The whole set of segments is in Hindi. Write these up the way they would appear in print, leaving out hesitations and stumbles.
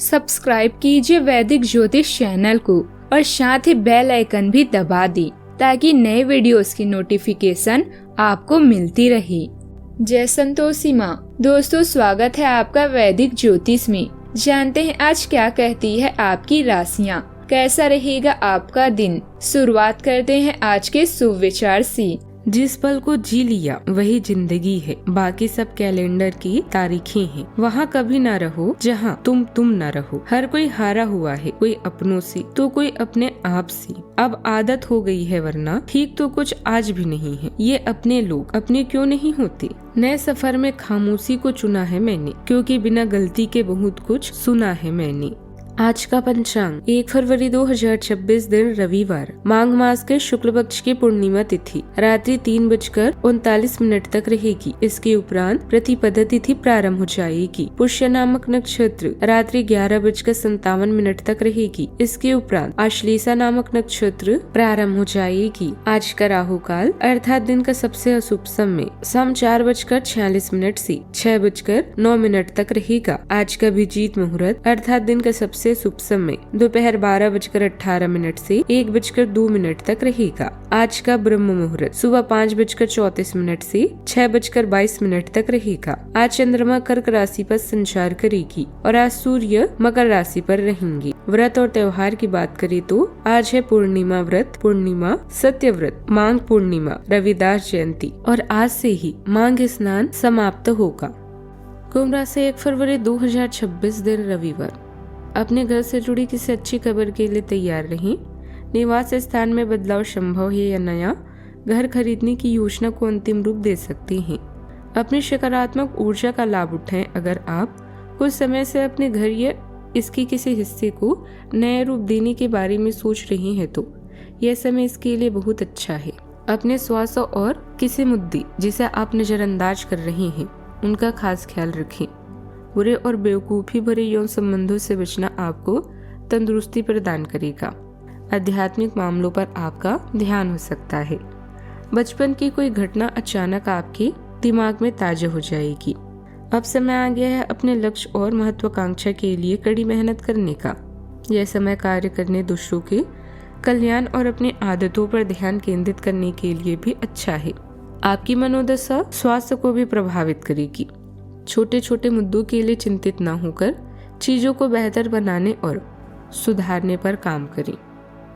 सब्सक्राइब कीजिए वैदिक ज्योतिष चैनल को और साथ ही बेल आइकन भी दबा दी ताकि नए वीडियोस की नोटिफिकेशन आपको मिलती रहे। जय संतोषी माँ। दोस्तों, स्वागत है आपका वैदिक ज्योतिष में। जानते हैं आज क्या कहती है आपकी राशियाँ, कैसा रहेगा आपका दिन। शुरुआत करते हैं आज के शुभ विचार से। जिस पल को जी लिया वही जिंदगी है, बाकी सब कैलेंडर की तारीखें हैं। वहाँ कभी ना रहो जहाँ तुम ना रहो। हर कोई हारा हुआ है, कोई अपनों से तो कोई अपने आप से। अब आदत हो गई है, वरना ठीक तो कुछ आज भी नहीं है। ये अपने लोग अपने क्यों नहीं होते। नए सफर में खामोशी को चुना है मैंने, क्योंकि बिना गलती के बहुत कुछ सुना है मैंने। आज का पंचांग 1 फरवरी 2026 दिन रविवार, माघ मास के शुक्ल पक्ष की पूर्णिमा तिथि रात्रि 3:39 तक रहेगी। इसके उपरांत प्रतिपदा तिथि प्रारंभ हो जाएगी। पुष्य नामक नक्षत्र रात्रि 11:57 तक रहेगी। इसके उपरांत आश्लेषा नामक नक्षत्र प्रारंभ हो जाएगी। आज का राहु काल अर्थात दिन का सबसे अशुभ समय शाम 4:46 से 6:09 तक रहेगा। आज का अभिजीत मुहूर्त अर्थात दिन का सबसे शुभ समय दोपहर 12:18 से 1:02 तक रहेगा। आज का ब्रह्म मुहूर्त सुबह 5:34 से 6:22 तक रहेगा। आज चंद्रमा कर्क राशि पर संचार करेगी और आज सूर्य मकर राशि पर रहेंगे। व्रत और त्योहार की बात करें तो आज है पूर्णिमा व्रत, पूर्णिमा, सत्य व्रत, माघ पूर्णिमा, रविदास जयंती और आज से ही माघ स्नान समाप्त होगा। कुंभ राशि 1 फरवरी 2026 दिन रविवार। अपने घर से जुड़ी किसी अच्छी खबर के लिए तैयार रहें। निवास स्थान में बदलाव संभव है या नया घर खरीदने की योजना को अंतिम रूप दे सकती हैं। अपनी सकारात्मक ऊर्जा का लाभ उठाएं। अगर आप कुछ समय से अपने घर या इसके किसी हिस्से को नए रूप देने के बारे में सोच रहे हैं तो यह समय इसके लिए बहुत अच्छा है। अपने स्वास्थ्य और किसी मुद्दे जिसे आप नजरअंदाज कर रहे हैं उनका खास ख्याल रखें। बुरे और बेवकूफी भरे यौन संबंधों से बचना आपको तंदुरुस्ती प्रदान करेगा। आध्यात्मिक मामलों पर आपका ध्यान हो सकता है। बचपन की कोई घटना अचानक आपके दिमाग में ताजा हो जाएगी। अब समय आ गया है अपने लक्ष्य और महत्वाकांक्षा के लिए कड़ी मेहनत करने का। यह समय कार्य करने, दूसरों के कल्याण और अपनी आदतों पर ध्यान केंद्रित करने के लिए भी अच्छा है। आपकी मनोदशा स्वास्थ्य को भी प्रभावित करेगी। छोटे छोटे मुद्दों के लिए चिंतित न होकर चीजों को बेहतर बनाने और सुधारने पर काम करें।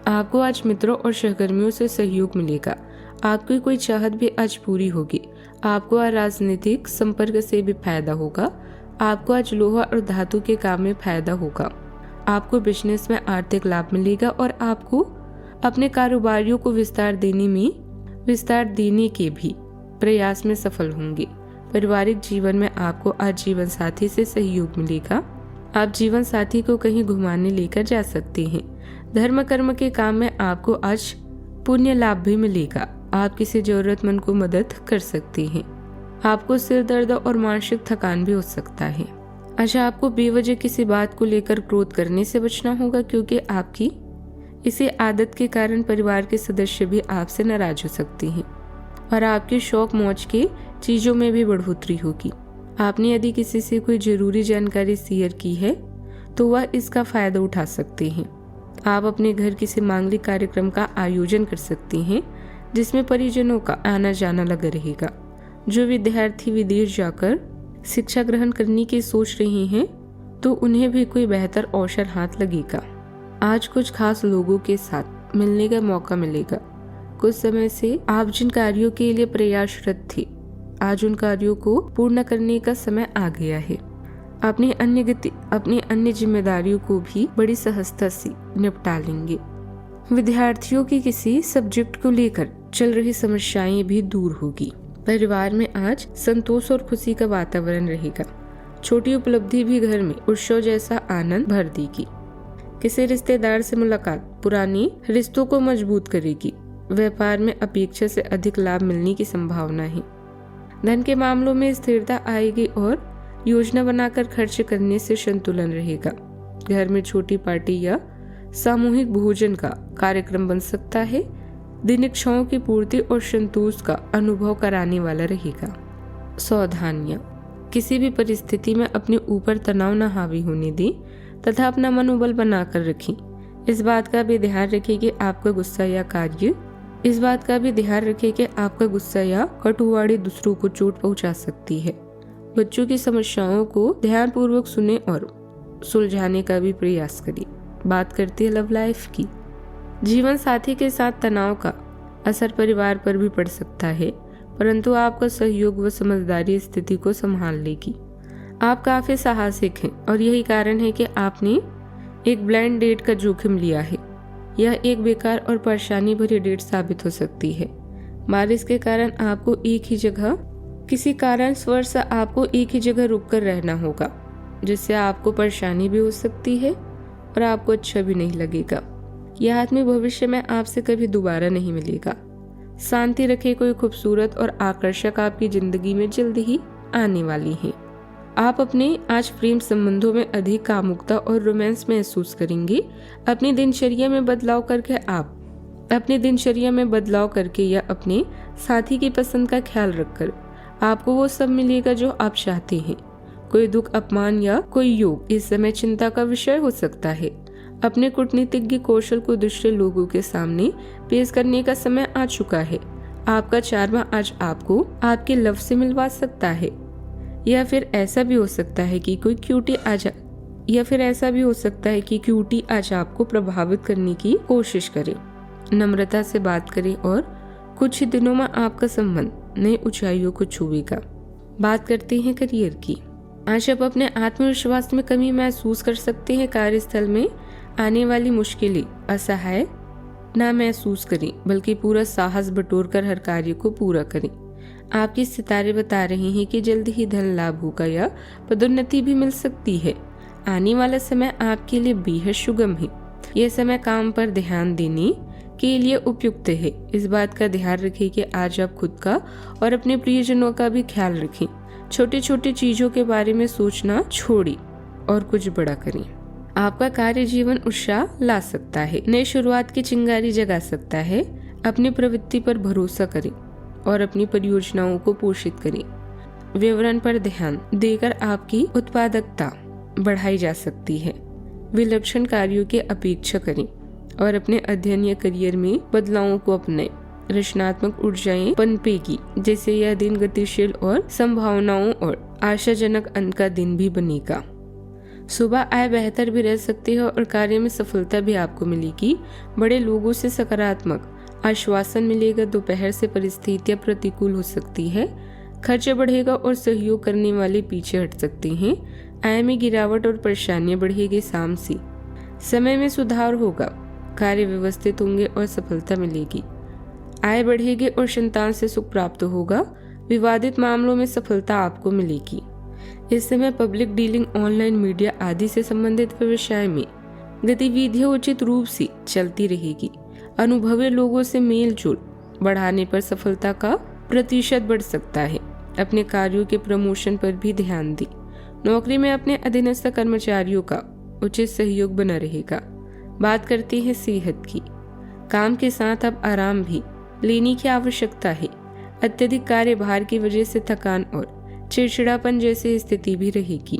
आपको आज मित्रों और सहकर्मियों से सहयोग मिलेगा। आपकी कोई चाहत भी आज पूरी होगी। आपको आज राजनीतिक संपर्क से भी फायदा होगा। आपको आज लोहा और धातु के काम में फायदा होगा। आपको बिजनेस में आर्थिक लाभ मिलेगा और आपको अपने कारोबारियों को विस्तार देने के भी प्रयास में सफल होंगे। पारिवारिक जीवन में आपको आज जीवन साथी से सहयोग मिलेगा। आप जीवन साथी को कहीं घुमाने लेकर जा सकते हैं। धर्म कर्म के काम में आपको आज पुण्य लाभ भी मिलेगा। आप किसी जरूरतमंद को मदद कर सकते हैं। आपको सिर दर्द और मानसिक थकान भी हो सकता है। आज आपको बेवजह किसी बात को लेकर क्रोध करने से बचना होगा, क्योंकि आपकी इसी आदत के कारण परिवार के सदस्य भी आपसे नाराज हो सकते हैं और आपके शौक मौज के चीजों में भी बढ़ोतरी होगी। आपने यदि किसी से कोई जरूरी जानकारी शेयर की है तो वह इसका फायदा उठा सकते हैं। आप अपने घर किसी मांगलिक कार्यक्रम का आयोजन कर सकते हैं जिसमें परिजनों का आना जाना लगा रहेगा। जो विद्यार्थी विदेश जाकर शिक्षा ग्रहण करने की सोच रहे हैं तो उन्हें भी कोई बेहतर अवसर हाथ लगेगा। आज कुछ खास लोगों के साथ मिलने का मौका मिलेगा। कुछ समय से आप जिन कार्यों के लिए प्रयासरत थे, आज उन कार्यों को पूर्ण करने का समय आ गया है। अपनी अन्य जिम्मेदारियों को भी बड़ी सहजता से निपटा लेंगे। विद्यार्थियों की किसी सब्जेक्ट को लेकर चल रही समस्याएं भी दूर होगी। परिवार में आज संतोष और खुशी का वातावरण रहेगा। छोटी उपलब्धि भी घर में उत्सव जैसा आनंद भर देगी। किसी रिश्तेदार से मुलाकात पुरानी रिश्तों को मजबूत करेगी। व्यापार में अपेक्षा से अधिक लाभ मिलने की संभावना है। धन के मामलों में स्थिरता आएगी और योजना बनाकर खर्च करने से संतुलन रहेगा। घर में छोटी पार्टी या सामूहिक भोजन का कार्यक्रम बन सकता है। दिन इच्छाओं की पूर्ति और संतोष का अनुभव कराने वाला रहेगा। सावधानियां, किसी भी परिस्थिति में अपने ऊपर तनाव न हावी होने दें। तथा अपना मनोबल बनाकर रखें। इस बात का भी ध्यान रखें कि आपका गुस्सा या कटुवाणी दूसरों को चोट पहुंचा सकती है। बच्चों की समस्याओं को ध्यानपूर्वक सुने और सुलझाने का भी प्रयास करें। बात करते हैं लव लाइफ की। जीवन साथी के साथ तनाव का असर परिवार पर भी पड़ सकता है, परंतु आपका सहयोग व समझदारी स्थिति को संभाल लेगी। आप काफी साहसिक हैं और यही कारण है कि आपने एक ब्लाइंड डेट का जोखिम लिया है। यह एक बेकार और परेशानी भरी डेट साबित हो सकती है। बारिश के कारण आपको किसी कारणवश आपको एक ही जगह रुककर रहना होगा, जिससे आपको परेशानी भी हो सकती है और आपको अच्छा भी नहीं लगेगा। यह आदमी भविष्य में आपसे कभी दोबारा नहीं मिलेगा। शांति रखें, कोई खूबसूरत और आकर्षक आपकी जिंदगी में जल्द ही आने वाली है। आप अपने आज प्रेम संबंधों में अधिक कामुकता और रोमांस महसूस करेंगे। अपनी दिनचर्या में बदलाव करके या अपने साथी की पसंद का ख्याल रखकर आपको वो सब मिलेगा जो आप चाहते हैं। कोई दुख, अपमान या कोई योग इस समय चिंता का विषय हो सकता है। अपने कूटनीतिज्ञ कौशल को दूसरे लोगों के सामने पेश करने का समय आ चुका है। आपका चार्मा आज आपको आपके लव से मिलवा सकता है, या फिर ऐसा भी हो सकता है कि क्यूटी आज आपको प्रभावित करने की कोशिश करे। नम्रता से बात करें और कुछ ही दिनों में आपका संबंध नई ऊंचाइयों को छुएगा। बात करते हैं करियर की। आज आप अपने आत्मविश्वास में कमी महसूस कर सकते हैं। कार्यस्थल में आने वाली मुश्किलें असहाय ना महसूस करें, बल्कि पूरा साहस बटोरकर हर कार्य को पूरा करें। आपके सितारे बता रहे हैं कि जल्द ही धन लाभ होगा या पदोन्नति भी मिल सकती है। आने वाला समय आपके लिए बेहद सुगम है। यह समय काम पर ध्यान देने के लिए उपयुक्त है। इस बात का ध्यान रखें कि आज आप खुद का और अपने प्रियजनों का भी ख्याल रखें। छोटी छोटी चीजों के बारे में सोचना छोड़ें और कुछ बड़ा करें। आपका कार्य जीवन उत्साह ला सकता है, नई शुरुआत की चिंगारी जगा सकता है। अपनी प्रवृत्ति पर भरोसा करें और अपनी परियोजनाओं को पोषित करें। विवरण पर ध्यान देकर आपकी उत्पादकता बढ़ाई जा सकती है। विलक्षण कार्यों की अपेक्षा करें और अपने अध्ययन या करियर में बदलावों को अपनाएं। रचनात्मक ऊर्जाएं पनपेगी, जैसे यह दिन गतिशील और संभावनाओं और आशाजनक अंत का दिन भी बनेगा। सुबह आय बेहतर भी रह सकती है और कार्य में सफलता भी आपको मिलेगी। बड़े लोगों से सकारात्मक आश्वासन मिलेगा। दोपहर से परिस्थितियां प्रतिकूल हो सकती है। खर्च बढ़ेगा और सहयोग करने वाले पीछे हट सकते हैं। आय में गिरावट और परेशानियां बढ़ेगी। शाम से समय में सुधार होगा। कार्य व्यवस्थित होंगे और सफलता मिलेगी। आय बढ़ेगी और संतान से सुख प्राप्त होगा। विवादित मामलों में सफलता आपको मिलेगी। इस समय पब्लिक डीलिंग, ऑनलाइन मीडिया आदि से संबंधित व्यवसाय में गतिविधियां उचित रूप से चलती रहेगी। अनुभवी लोगों से मेल जोल बढ़ाने पर सफलता का प्रतिशत बढ़ सकता है। अपने कार्यों के प्रमोशन पर भी ध्यान दें। नौकरी में अपने अधीनस्थ कर्मचारियों का उचित सहयोग बना रहेगा। बात करते हैं सेहत की। काम के साथ अब आराम भी लेने की आवश्यकता है। अत्यधिक कार्यभार की वजह से थकान और चिड़चिड़ापन जैसी स्थिति भी रहेगी।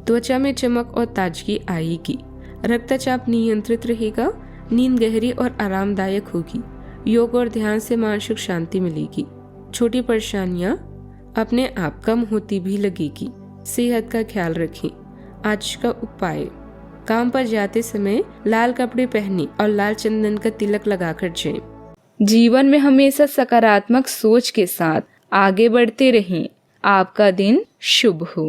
त्वचा में चमक और ताजगी आएगी। रक्तचाप नियंत्रित रहेगा। नींद गहरी और आरामदायक होगी। योग और ध्यान से मानसिक शांति मिलेगी। छोटी परेशानियां अपने आप कम होती भी लगेगी। सेहत का ख्याल रखें। आज का उपाय, काम पर जाते समय लाल कपड़े पहने और लाल चंदन का तिलक लगाकर जाएं। जीवन में हमेशा सकारात्मक सोच के साथ आगे बढ़ते रहें। आपका दिन शुभ हो।